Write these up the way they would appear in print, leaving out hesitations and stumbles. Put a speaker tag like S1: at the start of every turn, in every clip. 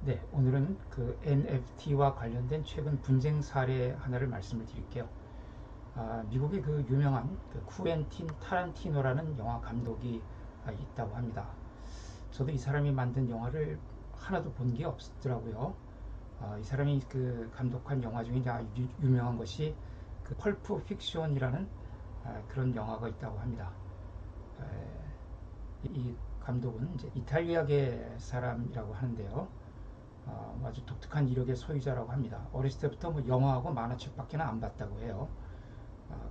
S1: 네, 오늘은 그 NFT와 관련된 최근 분쟁 사례 하나를 말씀을 드릴게요. 미국의 그 유명한 그 쿠엔틴 타란티노라는 영화 감독이 있다고 합니다. 저도 이 사람이 만든 영화를 하나도 본 게 없더라고요. 이 사람이 그 감독한 영화 중에 이제 아주 유명한 것이 그 펄프 픽션이라는 그런 영화가 있다고 합니다. 이 감독은 이제 이탈리아계 사람이라고 하는데요. 아주 독특한 이력의 소유자라고 합니다. 어렸을 때부터 뭐 영화하고 만화책밖에 안 봤다고 해요.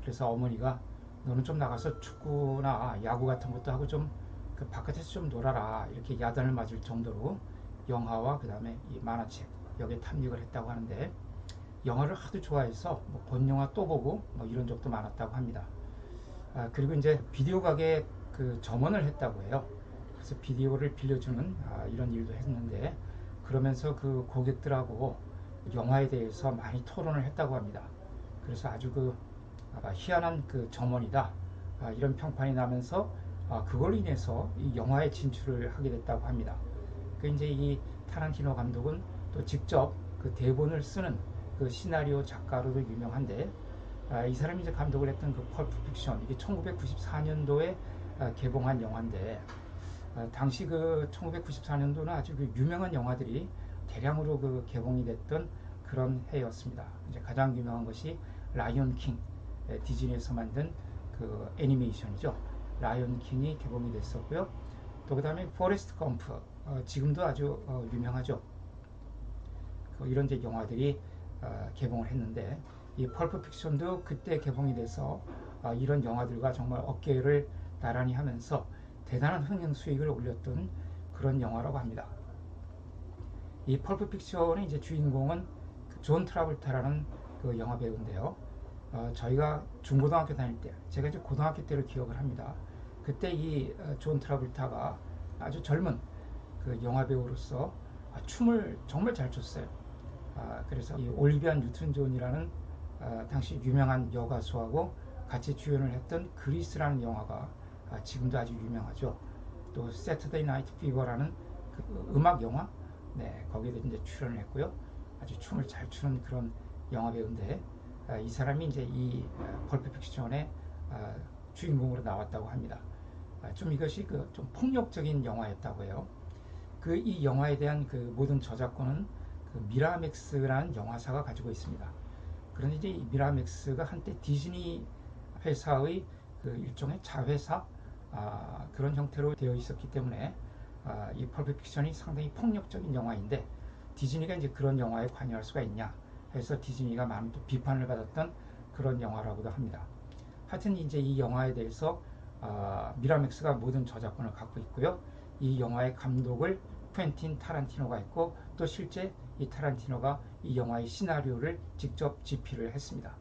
S1: 그래서 어머니가 너는 좀 나가서 축구나 야구 같은 것도 하고 좀 그 바깥에서 좀 놀아라 이렇게 야단을 맞을 정도로 영화와 그 다음에 이 만화책 여기에 탐닉을 했다고 하는데 영화를 하도 좋아해서 뭐본 영화 또 보고 뭐 이런 적도 많았다고 합니다. 그리고 이제 비디오 가게 그 점원을 했다고 해요. 그래서 비디오를 빌려주는 이런 일도 했는데 그러면서 그 고객들하고 영화에 대해서 많이 토론을 했다고 합니다. 그래서 아주 그 희한한 그 점원이다 이런 평판이 나면서 그걸로 인해서 이 영화에 진출을 하게 됐다고 합니다. 그 이제 이 타란티노 감독은 또 직접 그 대본을 쓰는 그 시나리오 작가로도 유명한데 이 사람이 이제 감독을 했던 그 펄프 픽션 이게 1994년도에 개봉한 영화인데 당시 그 1994년도는 아주 그 유명한 영화들이 대량으로 그 개봉이 됐던 그런 해였습니다. 이제 가장 유명한 것이 라이온 킹, 디즈니에서 만든 그 애니메이션이죠. 라이온 킹이 개봉이 됐었고요. 또 그다음에 포레스트 검프, 지금도 아주 유명하죠. 이런 이제 영화들이 개봉을 했는데 이 펄프 픽션도 그때 개봉이 돼서 이런 영화들과 정말 어깨를 나란히 하면서 대단한 흥행 수익을 올렸던 그런 영화라고 합니다. 이 펄프 픽션의 이제 주인공은 그존 트라볼타라는 그 영화 배우인데요. 저희가 중고등학교 다닐 때, 제가 이제 고등학교 때를 기억을 합니다. 그때 이 존 트라볼타가 아주 젊은 그 영화 배우로서 춤을 정말 잘 췄어요. 그래서 이 올리비아 뉴튼 존이라는 당시 유명한 여가수하고 같이 주연을 했던 그리스라는 영화가 지금도 아주 유명하죠. 또 세터데이 나이트 피버라는 그 음악 영화, 네 거기에도 이제 출연을 했고요. 아주 춤을 잘 추는 그런 영화 배우인데 이 사람이 이제 이 펄프 픽션의 주인공으로 나왔다고 합니다. 좀 이것이 그 좀 폭력적인 영화였다고 해요. 그 이 영화에 대한 그 모든 저작권은 그 미라맥스라는 영화사가 가지고 있습니다. 그런데 이제 이 미라맥스가 한때 디즈니 회사의 그 일종의 자회사 그런 형태로 되어 있었기 때문에 이 펄프 픽션이 상당히 폭력적인 영화인데 디즈니가 이제 그런 영화에 관여할 수가 있냐 해서 디즈니가 많은 또 비판을 받았던 그런 영화라고도 합니다. 하여튼 이제 이 영화에 대해서 미라맥스가 모든 저작권을 갖고 있고요. 이 영화의 감독을 퀸틴 타란티노가 했고 또 실제 이 타란티노가 이 영화의 시나리오를 직접 집필을 했습니다.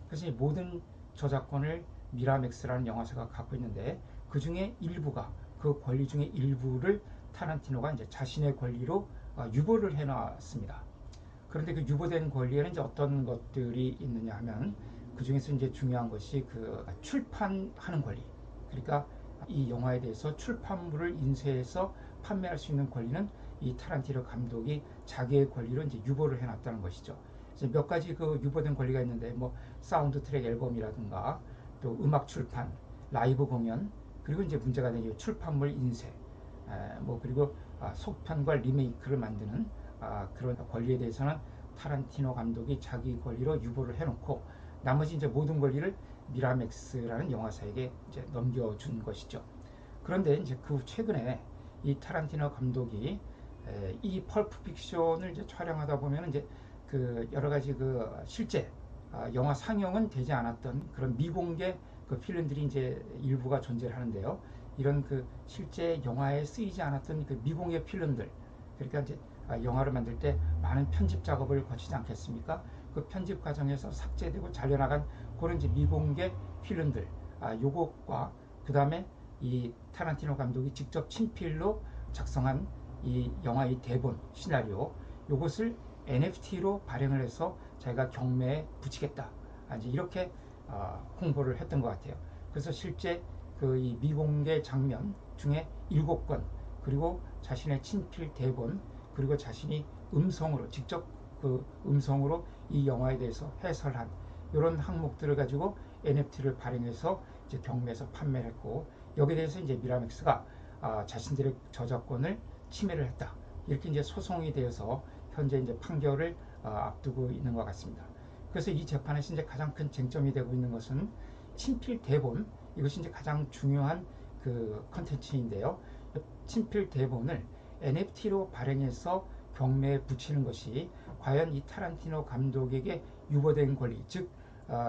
S1: 그래서 이 모든 저작권을 미라맥스라는 영화사가 갖고 있는데 그 중에 일부가 그 권리 중에 일부를 타란티노가 이제 자신의 권리로 유보를 해놨습니다. 그런데 그 유보된 권리에는 이제 어떤 것들이 있느냐 하면 그 중에서 이제 중요한 것이 그 출판하는 권리. 그러니까 이 영화에 대해서 출판물을 인쇄해서 판매할 수 있는 권리는 이 타란티노 감독이 자기의 권리로 이제 유보를 해놨다는 것이죠. 이제 몇 가지 그 유보된 권리가 있는데 뭐 사운드 트랙 앨범이라든가 또 음악 출판, 라이브 공연, 그리고 이제 문제가 되는 출판물 인쇄, 뭐 그리고 속편과 리메이크를 만드는 그런 권리에 대해서는 타란티노 감독이 자기 권리로 유보를 해놓고 나머지 이제 모든 권리를 미라맥스라는 영화사에게 이제 넘겨준 것이죠. 그런데 이제 그 최근에 이 타란티노 감독이 이 펄프 픽션을 이제 촬영하다 보면 이제 그 여러 가지 그 실제 영화 상영은 되지 않았던 그런 미공개 그 필름들이 이제 일부가 존재를 하는데요. 이런 그 실제 영화에 쓰이지 않았던 그 미공개 필름들, 그러니까 이제 영화를 만들 때 많은 편집 작업을 거치지 않겠습니까? 그 편집 과정에서 삭제되고 잘려나간 그런 이제 미공개 필름들, 요것과 그 다음에 이 타란티노 감독이 직접 친필로 작성한 이 영화의 대본 시나리오, 요것을 NFT로 발행을 해서 자기가 경매에 붙이겠다. 이제 이렇게 홍보를 했던 것 같아요. 그래서 실제 그 이 미공개 장면 중에 7권 그리고 자신의 친필 대본 그리고 자신이 음성으로 직접 그 음성으로 이 영화에 대해서 해설한 이런 항목들을 가지고 NFT를 발행해서 이제 경매에서 판매를 했고, 여기에 대해서 이제 미라맥스가 자신들의 저작권을 침해를 했다, 이렇게 이제 소송이 되어서 현재 이제 판결을 앞두고 있는 것 같습니다. 그래서 이 재판에서 이제 가장 큰 쟁점이 되고 있는 것은 친필 대본, 이것이 이제 가장 중요한 그 컨텐츠인데요. 친필 대본을 NFT로 발행해서 경매에 붙이는 것이 과연 이 타란티노 감독에게 유보된 권리, 즉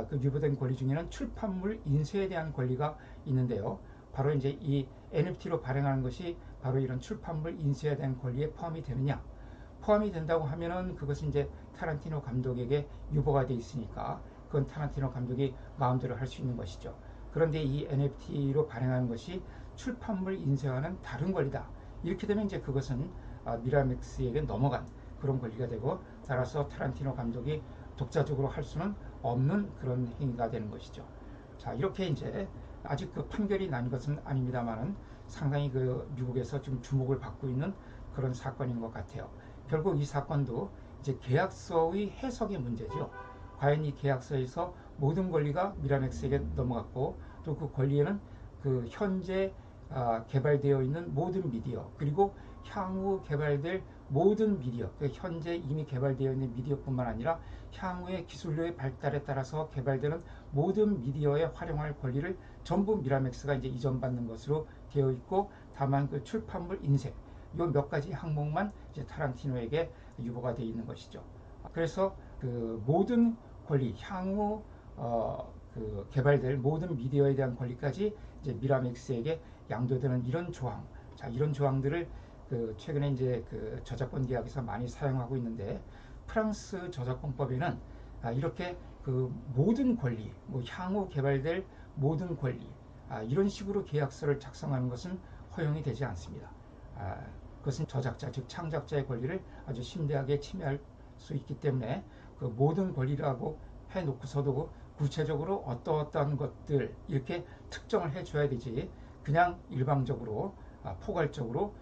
S1: 그 유보된 권리 중에는 출판물 인쇄에 대한 권리가 있는데요. 바로 이제 이 NFT로 발행하는 것이 바로 이런 출판물 인쇄에 대한 권리에 포함이 되느냐? 포함이 된다고 하면은 그것은 이제 타란티노 감독에게 유보가 돼 있으니까 그건 타란티노 감독이 마음대로 할 수 있는 것이죠. 그런데 이 NFT로 발행하는 것이 출판물 인쇄와는 다른 권리다, 이렇게 되면 이제 그것은 미라맥스에게 넘어간 그런 권리가 되고, 따라서 타란티노 감독이 독자적으로 할 수는 없는 그런 행위가 되는 것이죠. 자, 이렇게 이제 아직 그 판결이 난 것은 아닙니다만은 상당히 그 미국에서 좀 주목을 받고 있는 그런 사건인 것 같아요. 결국 이 사건도 이제 계약서의 해석의 문제죠. 과연 이 계약서에서 모든 권리가 미라맥스에게 넘어갔고, 또 그 권리에는 그 현재 개발되어 있는 모든 미디어, 그리고 향후 개발될 모든 미디어, 그 현재 이미 개발되어 있는 미디어뿐만 아니라 향후의 기술료의 발달에 따라서 개발되는 모든 미디어에 활용할 권리를 전부 미라맥스가 이제 이전받는 것으로 되어 있고, 다만 그 출판물 인쇄 요 몇 가지 항목만 이제 타란티노에게 유보가 되어 있는 것이죠. 그래서 그 모든 권리, 향후 그 개발될 모든 미디어에 대한 권리까지 이제 미라맥스에게 양도되는 이런 조항, 자, 이런 조항들을 그 최근에 이제 그 저작권 계약에서 많이 사용하고 있는데, 프랑스 저작권법에는 이렇게 그 모든 권리, 뭐 향후 개발될 모든 권리, 이런 식으로 계약서를 작성하는 것은 허용이 되지 않습니다. 그것은 저작자, 즉 창작자의 권리를 아주 심대하게 침해할 수 있기 때문에 그 모든 권리라고 해놓고서도 구체적으로 어떠한 것들 이렇게 특정을 해줘야 되지, 그냥 일방적으로 포괄적으로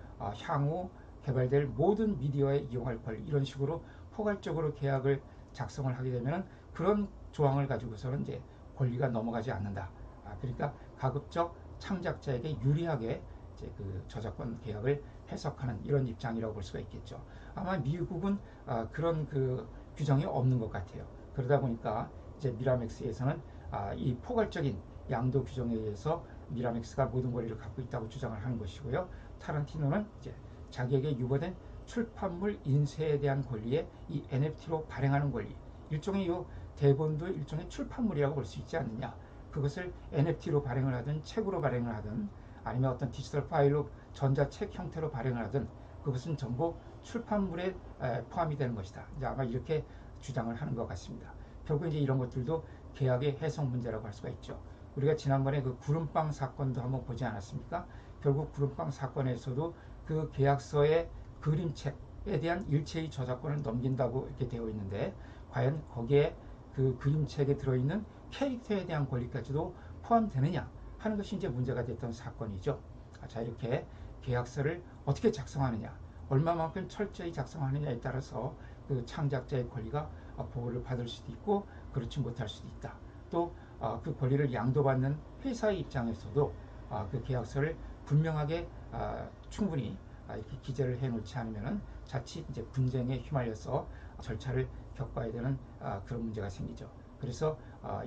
S1: 향후 개발될 모든 미디어에 이용할 권리, 이런 식으로 포괄적으로 계약을 작성을 하게 되면 그런 조항을 가지고서는 이제 권리가 넘어가지 않는다. 그러니까 가급적 창작자에게 유리하게 이제 그 저작권 계약을 해석하는 이런 입장이라고 볼 수가 있겠죠. 아마 미국은 그런 그 규정이 없는 것 같아요. 그러다 보니까 이제 미라맥스에서는 이 포괄적인 양도 규정에 의해서 미라맥스가 모든 권리를 갖고 있다고 주장을 하는 것이고요. 타란티노는 이제 자기에게 유보된 출판물 인쇄에 대한 권리에 이 NFT로 발행하는 권리, 일종의 요 대본도 일종의 출판물이라고 볼 수 있지 않느냐. 그것을 NFT로 발행을 하든 책으로 발행을 하든 아니면 어떤 디지털 파일로 전자책 형태로 발행을 하든 그것은 전부 출판물에 포함이 되는 것이다. 이제 아마 이렇게 주장을 하는 것 같습니다. 결국 이제 이런 것들도 계약의 해석 문제라고 할 수가 있죠. 우리가 지난번에 그 구름빵 사건도 한번 보지 않았습니까? 결국 구름빵 사건에서도 그 계약서의 그림책에 대한 일체의 저작권을 넘긴다고 이렇게 되어 있는데, 과연 거기에 그 그림책에 들어있는 캐릭터에 대한 권리까지도 포함되느냐 하는 것이 이제 문제가 됐던 사건이죠. 자, 이렇게 계약서를 어떻게 작성하느냐, 얼마만큼 철저히 작성하느냐에 따라서 그 창작자의 권리가 보호를 받을 수도 있고 그렇지 못할 수도 있다. 또 그 권리를 양도받는 회사의 입장에서도 그 계약서를 분명하게 충분히 이렇게 기재를 해놓지 않으면은 자칫 이제 분쟁에 휘말려서 절차를 겪어야 되는 그런 문제가 생기죠. 그래서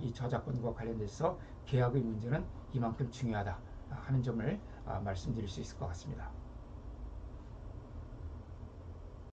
S1: 이 저작권과 관련돼서 계약의 문제는 이만큼 중요하다 하는 점을 말씀드릴 수 있을 것 같습니다.